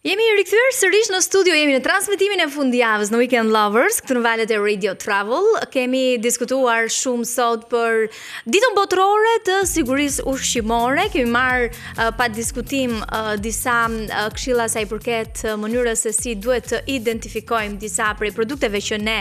Jemi rikthyer sërish në studio, jemi në transmetimin e fundjavës në Weekend Lovers, këtu në valët e Radio Travel. Kemi diskutuar shumë sot për ditën botërore të sigurisë ushqimore. Kemi marrë pa diskutim disa këshilla sa i përket mënyrës se si duhet të identifikojmë disa prej produkteve që ne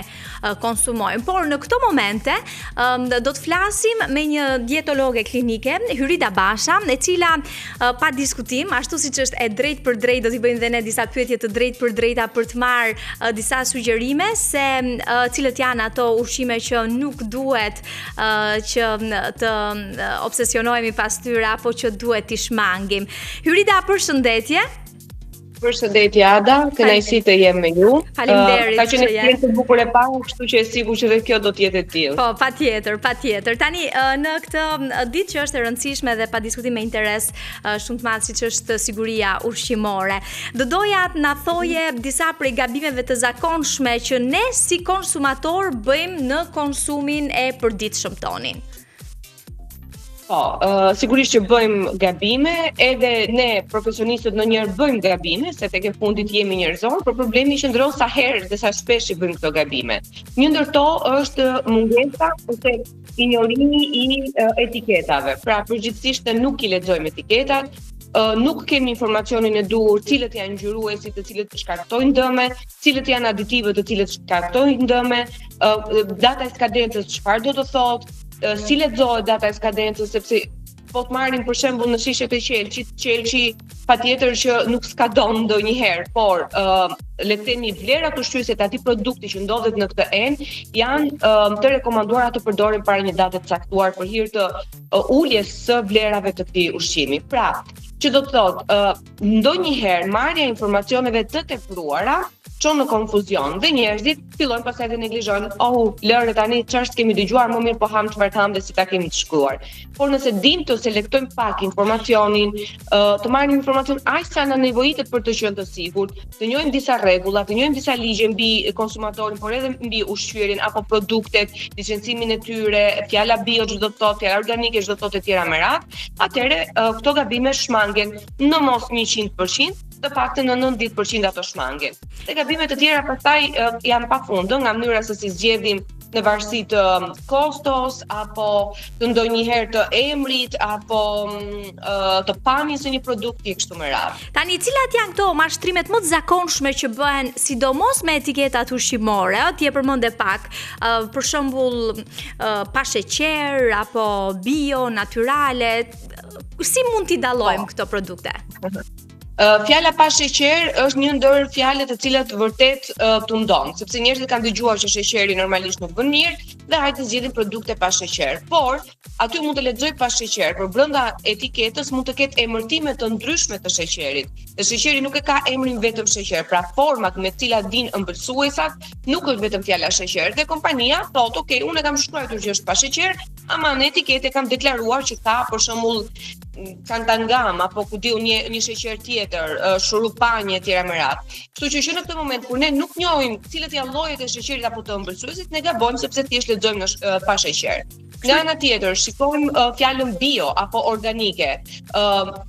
konsumojmë. Por në këto momente do të flasim me një dietologe klinike, Hyrida Basha, e cila pa diskutim, ashtu siç është e drejtë për drejtë, do t'i bëjmë dhe ne disa pyetje të drejtë për drejta për të marrë disa sugjerime se cilët janë ato ushqime që nuk duhet që të obsesionohemi pas tyre apo që duhet t'i shmangim. Hyrida, përshëndetje. Përshëndetje Ada, kënaqësi të jem me ju. Faleminderit. Ka qenë një të bukur e parë, kështu që e sigurt që edhe kjo do të jetë e tillë. Po, patjetër. Tani në këtë ditë që është e rëndësishme dhe pa diskutim me interes shumë të madh siç është siguria ushqimore, do doja të na thoje disa prej gabimeve të zakonshme që ne si konsumator bëjmë në konsumin e përditshëm tonin. Po, sigurisht që bëjmë gabime, edhe ne profesionistët ndonjëherë bëjmë gabime, se tek e fundit jemi njerëzor, por problemi qëndron sa herë dhe sa shpesh i bëjmë këto gabime. Një ndër to është mungesa ose injorimi i etiketave. Pra, përgjithsisht ne nuk i lexojmë etiketat, nuk kemi informacionin e duhur, cilët janë ngjyruesit të cilët shkaktojnë dëme, cilët janë aditivët të cilët shkaktojnë dëme, data e skadencës çfarë do të thotë, si lexohet data e skadencës, sepse po të marrim për shembull në shishet e qelçi patjetër që nuk skadon ndonjëherë, por le të themi vlerat ushqyese të atij produkti që ndodhet në këtë enë janë të rekomanduara të përdoren para një date të caktuar për hir të uljes së vlerave të këtij ushqimi. Pra, që do të thotë, ndonjëherë marrja e informacioneve të tepruara çon në konfuzion dhe njerëzit fillojnë pastaj të neglizhojnë, lëre tani ç'është kemi dëgjuar, më mirë po ham çfarë kam dhe si ta kemi të shkruar. Por nëse dim të selektojmë pak informacionin, të marrim informacion aq sa na nevojitet për të qenë të sigurt, të njohim disa rregulla, të njohim disa ligje mbi konsumatorin, por edhe mbi ushqyerin apo produktet, licencimin e tyre, fjala bio ç'do të thotë, fjala organike ç'do të thotë e tjera me radhë, atëherë këto gabime shmangen në mos 100%, të paktën në 90% ato shmangen. Dhe gabimet të tjera pastaj janë pafundë nga mënyra se si zgjedhim në varësi të kostos apo të ndonjëherë të emrit apo të pamjes së një produkti kështu me radhë. Tani, cilat janë këto mashtrimet më të zakonshme që bëhen sidomos me etiketat ushqimore? Ti e përmende pak, për shembull, pa sheqer apo bio, natyrale. Si mund t'i dallojmë këto produkte? Fjala pa sheqer është një ndër fjalët të cilat vërtet tundon, sepse njerëzit kanë dëgjuar që sheqeri normalisht nuk bën mirë dhe hajde të zgjidhin produkte pa sheqer. Por aty mund të lexoj pa sheqer, por brenda etiketës mund të ketë emërtime të ndryshme të sheqerit. Dhe sheqeri nuk e ka emrin vetëm sheqer, pra format me të cilat din ëmbëlsuesat nuk është vetëm fjala sheqer. Dhe kompania thotë, "Ok, unë kam shkruar që është pa sheqer, ama në etiketë kam deklaruar që ka për shembull Santangam apo ku diu një sheqer tjetër, shurupanje etj me radhë. Kështu që në këtë moment kur ne nuk njohim cilët janë llojet e sheqerit apo të ëmbëlsuesit, ne gabojmë sepse thjesht lexojmë në pa sheqer. Nga ana tjetër, shikojmë fjalën bio apo organike.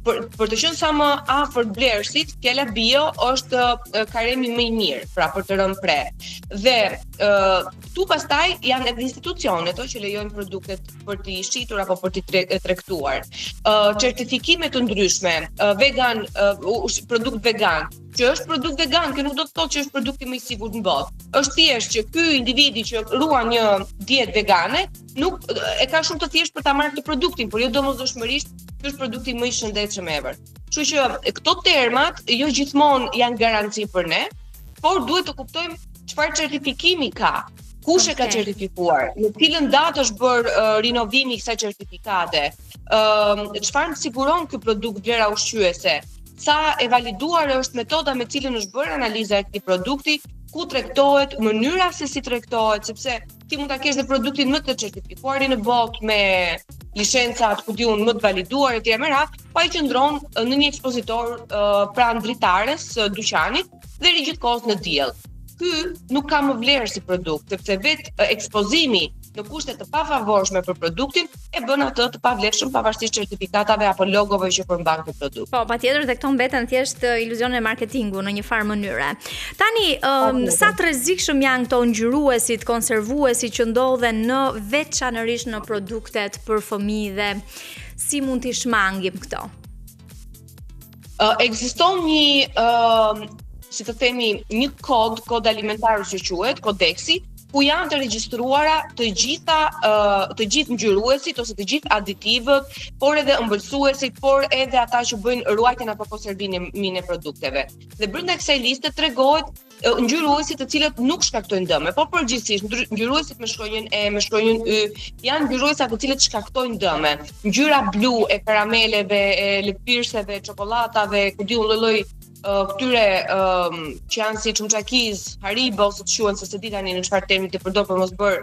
Për të qenë sa më afër vlerësit, fjala bio është karemi më i mirë, pra për të rënë pre. Dhe këtu pastaj janë edhe institucionet që lejojnë produktet për t'i shitur apo për t'i tregtuar. Certifikime të ndryshme, vegan, produkt vegan. Që është produkt vegan, që nuk do të thotë që është produkti më i sigurt në botë. Është thjesht që ky individi që ruan një dietë vegane nuk e ka shumë të thjeshtë për ta marrë këtë produktin, por jo domosdoshmërisht ky është produkti më i shëndetshëm ever. Kështu që këto termat jo gjithmonë janë garanci për ne, por duhet të kuptojmë çfarë certifikimi ka. Kush e ka certifikuar? Në cilën datë është bërë rinovimi i kësaj certifikate? Çfarë siguron ky produkt vlera ushqyese? Sa e validuar është metoda me cilën është bërë analiza e këtij produkti, ku tregtohet, mënyra se si tregtohet, sepse ti mund ta kesh në produktin më të certifikuarin në botë me licencat ku diun më të validuar etj me radhë, pa i qëndron në një ekspozitor pranë dritares së dyqanit dhe ri gjithkohës në diell. Ky nuk ka më vlerë si produkt, sepse vetë ekspozimi në kushte të pafavorshme për produktin, e bën atë të pavlefshëm pavarësisht certifikatave apo logove që përmban ky produkt. Po, patjetër, dhe këto mbeten thjesht iluzione marketingu në një farë mënyre. Tani, sa të rrezikshëm janë këto ngjyruesit, konservuesit që ndodhen në veçanërisht në produktet për fëmijë dhe si mund t'i shmangim këto? Ekziston si të themi, një kod alimentar që quhet kodeksi, ku janë të regjistruara të gjithë ngjyruesit ose të gjithë aditivët, por edhe ëmbëlsuesit, por edhe ata që bëjnë ruajtjen apo konservimin e produkteve. Dhe brenda kësaj liste tregohet ngjyruesit të cilët nuk shkaktojnë dëme, por përgjithsisht ngjyruesit me shkronjën Y janë ngjyruesa të cilët shkaktojnë dëme. Ngjyra blu e karameleve, e lëpirseve, çokoladave, ku diun lloj këtyre që janë si çumçakiz, Haribo ose të quhen se di tani në çfarë termi të përdor për mos bër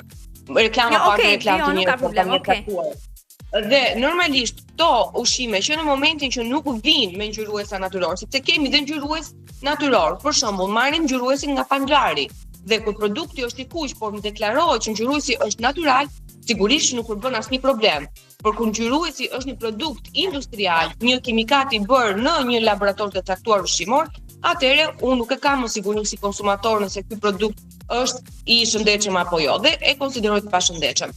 reklama pa reklam të një. Dhe normalisht këto ushqime që në momentin që nuk vinë me ngjyruesa natyror, sepse kemi dhe ngjyrues natyror, për shembull, marrim ngjyruesin nga panglari. Dhe kur produkti është i kuq, por më deklarohet që ngjyruesi është natyral, sigurisht nuk përbën asnjë problem. Por kur ngjyruesi është një produkt industrial, një kimikat i bërë në një laborator të caktuar ushqimor, atëherë unë nuk e kam më siguri si konsumator nëse ky produkt është i shëndetshëm apo jo, dhe e konsideroj të pashëndetshëm.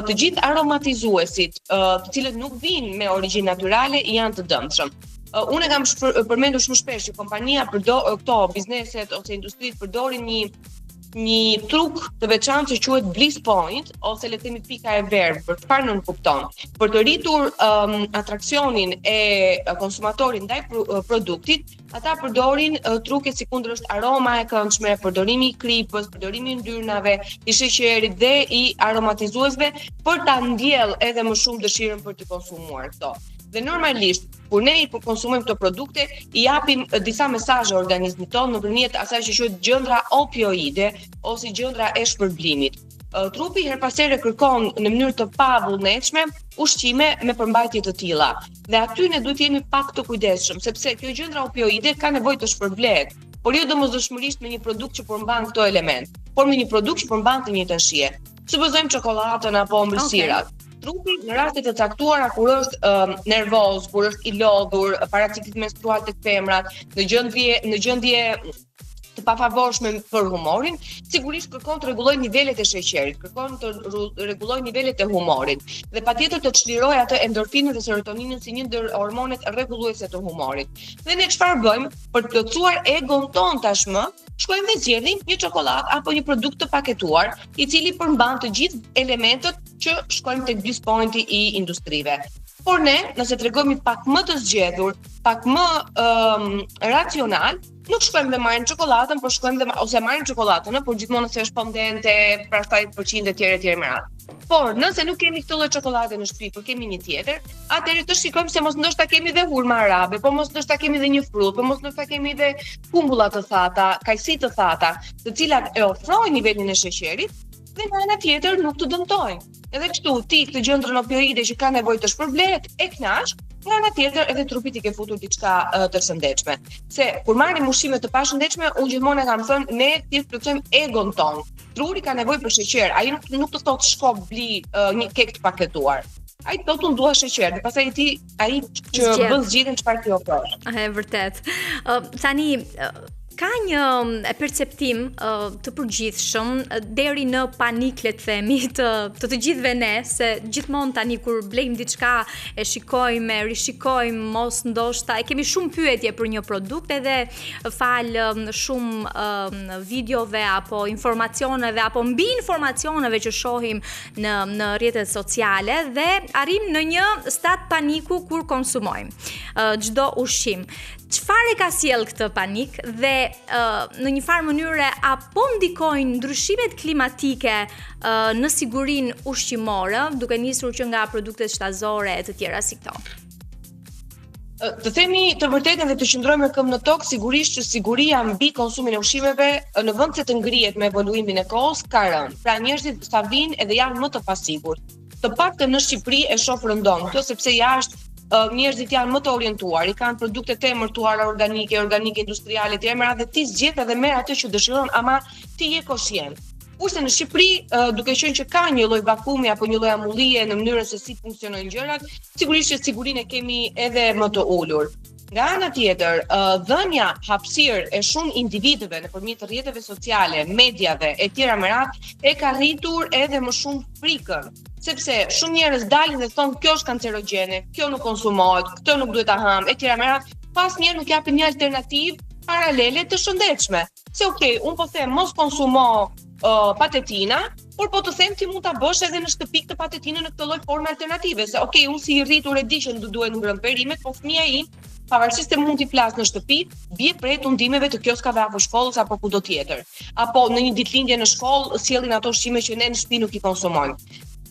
Të gjithë aromatizuesit, të cilët nuk vinë me origjinë natyrale, janë të dëmshëm. Unë kam përmendur shumë shpesh që kompania këto bizneset ose industritë përdorin një truk të veçantë që quhet Bliss Point ose le të themi pika e verdhë, për çfarë nuk kupton. Për të rritur atraksionin e konsumatorit ndaj produktit, ata përdorin truke si kundërshtë aroma e këndshme, përdorimi i kripës, përdorimi i yndyrnave, i sheqerit dhe i aromatizuesve për ta ndjell edhe më shumë dëshirën për të konsumuar këto. Dhe normalisht, kur ne i konsumojmë këto produkte, i japim disa mesazhe organizmit tonë nëpërmjet asaj që quhet gjëndra opioide ose gjëndra e shpërblimit. Trupi her pas here kërkon në mënyrë të pavullnetshme ushqime me përmbajtje të tilla. Dhe aty ne duhet jemi pak të kujdesshëm, sepse kjo gjëndra opioide ka nevojë të shpërblehet, por jo domosdoshmërisht me një produkt që përmban këto element, por me një produkt që përmban të njëjtën shije. Supozojmë çokoladën apo ëmbëlsirat. Trupi në rastet e caktuara kur është nervoz, kur është i lodhur, para ciklit menstrual tek femrat, në gjendje të pafavorshme për humorin, sigurisht kërkon të rregullojë nivelet e sheqerit, kërkon të rregullojë nivelet e humorit dhe patjetër të çlirojë atë endorfinën dhe serotoninën si një ndër hormonet rregulluese të humorit. Dhe ne çfarë bëjmë për të plotësuar egon ton tashmë? Shkojmë dhe zgjedhim një çokoladë apo një produkt të paketuar, i cili përmban të gjithë elementët që shkojmë tek Bliss Pointi i industrive. Por ne, nëse tregojmë pak më të zgjedhur, pak më racional, nuk shkojmë dhe marrim çokoladën, por shkojmë ose marrim çokoladën, por gjithmonë se është fondente, pra 70% etj me radhë. Por nëse nuk kemi këtë lloj çokolade në shtëpi, por kemi një tjetër, atëherë të shikojmë se mos ndoshta kemi dhe hurma arabe, po mos ndoshta kemi dhe një frut, po mos ndoshta kemi dhe kumbulla të thata, kajsi të thata, të cilat e ofrojnë nivelin e sheqerit dhe nga ana tjetër nuk të dëmtojnë. Edhe kështu ti këtë gjëndrën opioide që ka nevojë të shpërblehet e kënaq, nga ana tjetër edhe trupi ti ke futur diçka të shëndetshme. Se kur marrim ushqime të pashëndetshme, unë gjithmonë kam thënë ne ti plotësojmë egon ton. Truri ka nevojë për sheqer, ai nuk të thotë shko bli një kek të paketuar. Ai thotë unë dua sheqer, dhe pastaj ai që bën zgjedhjen çfarë ti ofrosh. E vërtet. Tani ka një perceptim të përgjithshëm deri në panik, le të themi, të gjithëve ne, se gjithmonë tani kur blejmë diçka e shikojmë, e rishikojmë, mos ndoshta e kemi shumë pyetje për një produkt edhe fal shumë videove apo informacioneve apo mbi informacioneve që shohim në rrjetet sociale dhe arrim në një stat paniku kur konsumojmë çdo ushqim. Çfarë ka sjell këtë panik dhe në një farë mënyre apo ndikojnë ndryshimet klimatike në sigurinë ushqimore, duke nisur që nga produktet shtazore e të tjera si këto? Të themi të vërtetën dhe të qëndrojmë këmbë në tokë, sigurisht që siguria mbi konsumin e ushqimeve në vend se të ngrihet me evoluimin e kohës ka rënë. Pra njerëzit sa vinë edhe janë më të pasigurt. Të paktën në Shqipëri e shoh rëndon këtë sepse jashtë njerëzit janë më të orientuar, i kanë produkte të emërtuara organike industriale të emëra dhe ti zgjedh edhe merr atë që dëshiron, ama ti je koshient. Kurse në Shqipëri, duke qenë që ka një lloj vakumi apo një lloj amullie në mënyrën se si funksionojnë gjërat, sigurisht që sigurinë e kemi edhe më të ulur. Nga ana tjetër, dhënia hapësirë e shumë individëve nëpërmjet rrjeteve sociale, mediave e tjera me radhë e ka rritur edhe më shumë frikën, sepse shumë njerëz dalin dhe thonë kjo është kancerogjene, kjo nuk konsumohet, këtë nuk duhet ta ham e tjera me radhë, pas njerë nuk japin një alternativë paralele të shëndetshme. Se unë po them mos konsumo patetina, por po të them ti mund ta bësh edhe në shtëpi këtë patetinë në këtë lloj forme alternative, se unë si i rritur e di që duhet ngrënë perimet, po fëmia im pavarësisht se mund t'i flas në shtëpi, bie prej tundimeve të kioskave apo shkollës apo kudo tjetër. Apo në një ditëlindje në shkollë sjellin ato ushqime që ne në shtëpi nuk i konsumojmë.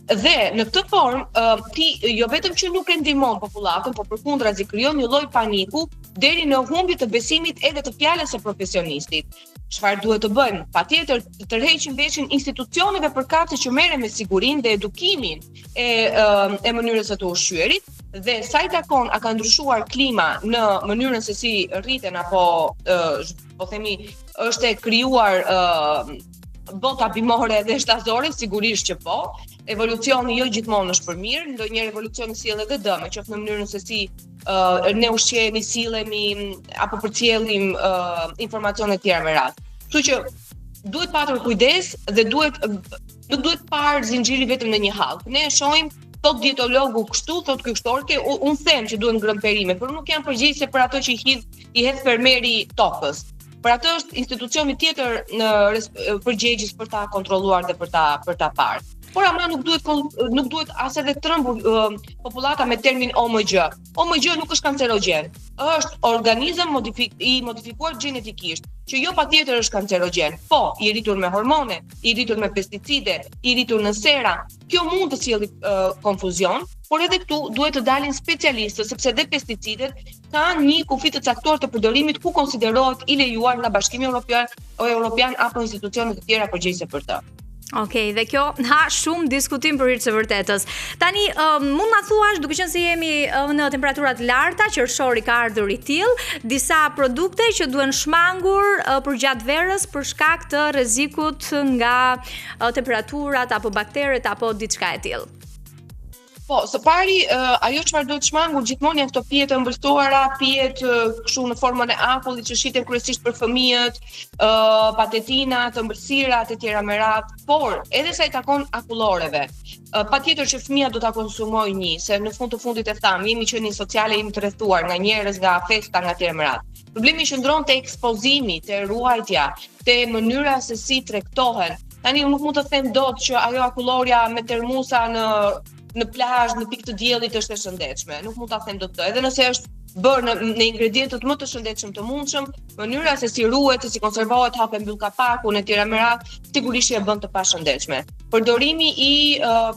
Dhe në këtë formë ti jo vetëm që nuk e ndihmon popullatën, por përkundrazi krijon një lloj paniku deri në humbje të besimit edhe të fjalës së profesionistit. Çfarë duhet të bëjmë? Patjetër të tërheqim veshin institucioneve përkatëse që merren me sigurinë dhe edukimin e mënyrës së të ushqyerit, dhe sa i takon a ka ndryshuar klima në mënyrën se si rriten apo po themi është e krijuar bota bimore dhe shtazore, sigurisht që po. Evolucioni jo gjithmonë është për mirë, ndonjëherë evolucioni sjell edhe dëme, qoftë në mënyrën se si ne ushqehemi, sillemi apo përcjellim informacione të tjera me radhë. Kështu që duhet patur kujdes dhe nuk duhet parë zinxhiri vetëm në një hall. Ne e shohim thot dietologu kështu, thot ky kështorke, unë them që duhet ngrënë perime, por nuk janë përgjegjëse për ato që i hedh fermeri tokës. Për atë është institucioni tjetër në përgjegjës për ta kontrolluar dhe për ta parë. Por ama nuk duhet as edhe trembur popullata me termin OMG. OMG nuk është kancerogjen. Është organizëm i modifikuar gjenetikisht, që jo patjetër është kancerogjen, po i rritur me hormone, i rritur me pesticide, i rritur në sera. Kjo mund të sjellë konfuzion, por edhe këtu duhet të dalin specialistë, sepse edhe pesticidet kanë një kufi të caktuar të përdorimit ku konsiderohet i lejuar nga Bashkimi Evropian apo institucione të tjera përgjegjëse për të. Okej, dhe kjo ha shumë diskutim për hir të vërtetës. Tani mund na thuash, duke qenë se jemi në temperatura të larta, qershori ka ardhur i tillë, disa produkte që duhen shmangur përgjatë verës për shkak të rrezikut nga temperaturat apo bakteret apo diçka e tillë. Po, së pari, ajo çfarë duhet shmangur gjithmonë janë këto pije të ëmbëlsuara, pije kështu në formën e akullit që shiten kryesisht për fëmijët, patetina, të ëmbëlsirat e tjera me radhë, por edhe sa i takon akulloreve. Patjetër që fëmia do ta konsumojë një, se në fund të fundit e tham, jemi qenë sociale, jemi të rrethuar nga njerëz, nga festa, nga tjera me radhë. Problemi qëndron te ekspozimi, te ruajtja, te mënyra se si tregtohen. Tani unë nuk mund të them dot që ajo akulloria me termusa në plazh, në pikë të diellit është e shëndetshme. Nuk mund ta them dot këtë. Edhe nëse është bërë në ingredientët më të shëndetshëm të mundshëm, mënyra se si ruhet, se si konservohet, hapen mbyll kapakun e tjera me radhë, sigurisht e bën të pashëndetshme. Përdorimi i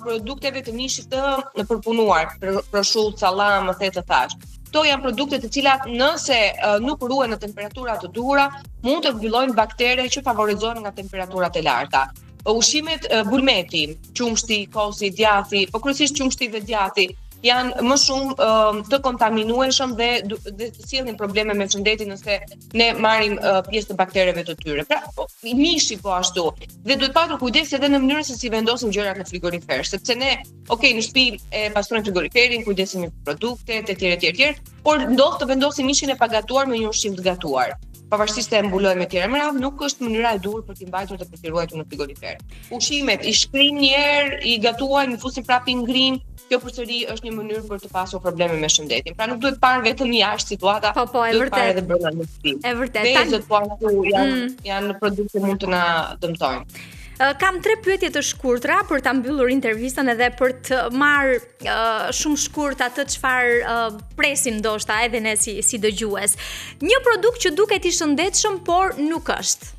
produkteve të nishit të përpunuar, prosciutto, sallam, më the të thash. Këto janë produkte të cilat nëse nuk ruhen në temperatura të duhura, mund të zhvillojnë baktere që favorizohen nga temperaturat e larta. Ushqimet bulmeti, qumshti, kosi, djathi, po kryesisht qumshti dhe djathi janë më shumë të kontaminueshëm dhe sjellin probleme me shëndetin nëse ne marrim pjesë të baktereve të tyre. Pra, mishi po ashtu. Dhe duhet patur kujdes edhe në mënyrën se si vendosim gjërat në frigorifer, sepse ne, në shtëpi e pastrojmë frigoriferin, kujdesemi për produktet e tjera, por ndodh të vendosim mishin e pagatuar me një ushqim të gatuar. Pavarësisht se e mbulojmë me tjera me radhë, nuk është mënyra e duhur për t'i mbajtur dhe për t'i ruajtur në frigorifer. Ushqimet i shkrim një herë, i gatuajmë, i fusim prapë i ngrim, kjo përsëri është një mënyrë për të pasur probleme me shëndetin. Pra nuk duhet parë vetëm jashtë situata, duhet parë edhe brenda në shtëpi. E vërtet. Vezët po ashtu janë produkte mund të na dëmtojnë. Kam 3 pyetje të shkurtra për ta mbyllur intervistën edhe për të marrë shumë shkurt atë çfarë presim ndoshta edhe ne si dëgjues. Një produkt që duket i shëndetshëm por nuk është.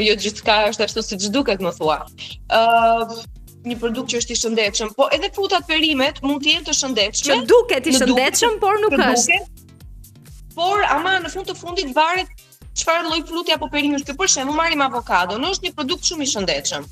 Jo gjithçka është ashtu siç duket, më thua. Një produkt që është i shëndetshëm, po edhe frutat perimet mund të jenë të shëndetshme. Që duket i shëndetshëm por nuk është. Por ama në fund të fundit varet çfarë lloj fruti apo perimi është. Për shembull, marrim avokado, është një produkt shumë i shëndetshëm.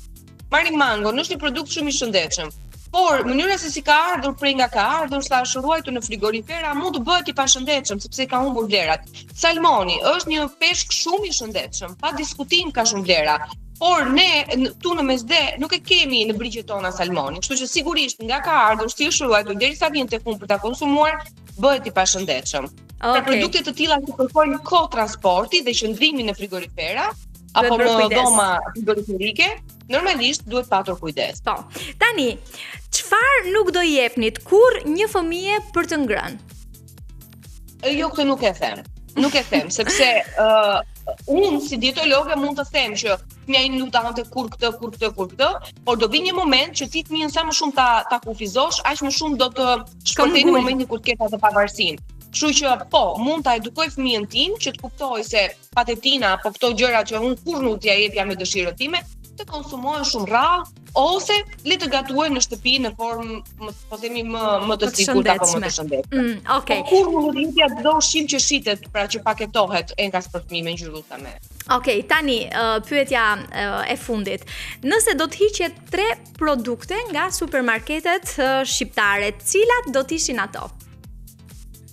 Marrim mango, është një produkt shumë i shëndetshëm. Por mënyra se si ka ardhur prej nga ka ardhur sa është ruajtur në frigorifera mund të bëhet i pashëndetshëm sepse ka humbur vlerat. Salmoni është një peshk shumë i shëndetshëm, pa diskutim ka shumë vlera. Por ne tu në mesde nuk e kemi në brigjet tona salmonin, kështu që sigurisht nga ka ardhur si është ruajtur derisa vjen tek unë për ta konsumuar, bëhet i pashëndetshëm. Për produkte të tilla që kërkojnë kohë transporti dhe qëndrimi në frigorifera apo në dhoma frigoriferike, normalisht duhet patur kujdes. Po. Tani, çfarë nuk do jepnit kur një fëmijë për të ngrënë? Jo, këtë nuk e them. Nuk e them, sepse unë si dietologe mund të them që fëmia nuk ta hante kur këtë, por do vi një moment që ti fëmijën sa më shumë ta kufizosh, aq më shumë do të shpërtej në momentin kur të ketë atë pavarësinë. Kështu që po, mund ta edukoj fëmijën tim që të kuptojë se patetina apo këto gjëra që unë kur nuk t'ia jepja me dëshirën time, të konsumohen shumë rrallë ose le të gatuohen në shtëpi në formë, po themi më të sigurt apo më të shëndetshme. Okej. Po kur nuk do të jepja çdo ushqim që shitet, pra që paketohet enkas për fëmijë me ngjyrë ulltame. Okej, tani pyetja e fundit. Nëse do të hiqet 3 produkte nga supermarketet shqiptare, cilat do të ishin ato?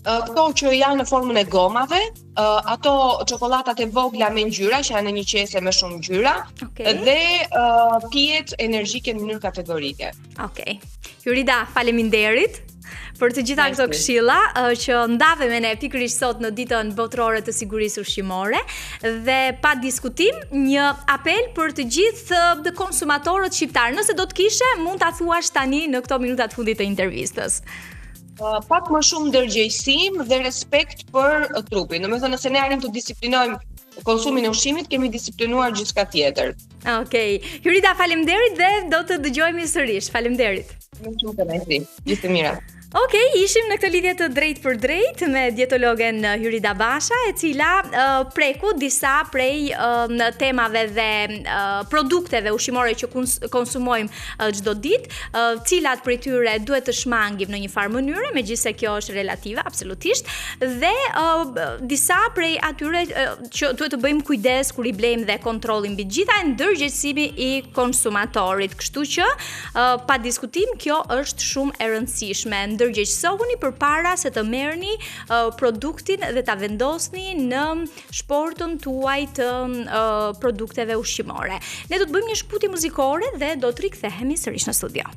Këto që janë në formën e gomave, ato çokollatat e vogla me ngjyra që janë në një qese me shumë ngjyra, dhe pijet energjike në mënyrë kategorike. Okej. Jurida, faleminderit për të gjitha këto këshilla që ndave me ne pikërisht sot në ditën botërore të sigurisë ushqimore dhe pa diskutim një apel për të gjithë konsumatorët shqiptar. Nëse do të kishe, mund ta thuash tani në këto minuta të fundit të intervistës. Pak më shumë ndërgjegjësim dhe respekt për trupin. Domethënë nëse ne arrim të disiplinojmë konsumin e ushqimit, kemi disiplinuar gjithçka tjetër. Okej. Jurida, faleminderit dhe do të dëgjojmë sërish. Faleminderit. Me shumë kënaqësi. Gjithë të mira. Okej, ishim në këtë lidhje të drejtë për drejtë me dietologen Jurida Basha, e cila preku disa prej temave dhe produkteve ushqimore që konsumojmë çdo ditë, cilat prej tyre duhet të shmangim në një farë mënyre, megjithëse kjo është relative absolutisht, dhe disa prej atyre që duhet të bëjmë kujdes kur i blejmë dhe kontrollim mbi gjitha ndërgjegjësimi i konsumatorit. Kështu që pa diskutim kjo është shumë e rëndësishme. Ndërgjegjësohuni përpara se të merrni produktin dhe ta vendosni në shportën tuaj të produkteve ushqimore. Ne do të bëjmë një shkputje muzikore dhe do të rikthehemi sërish në studio.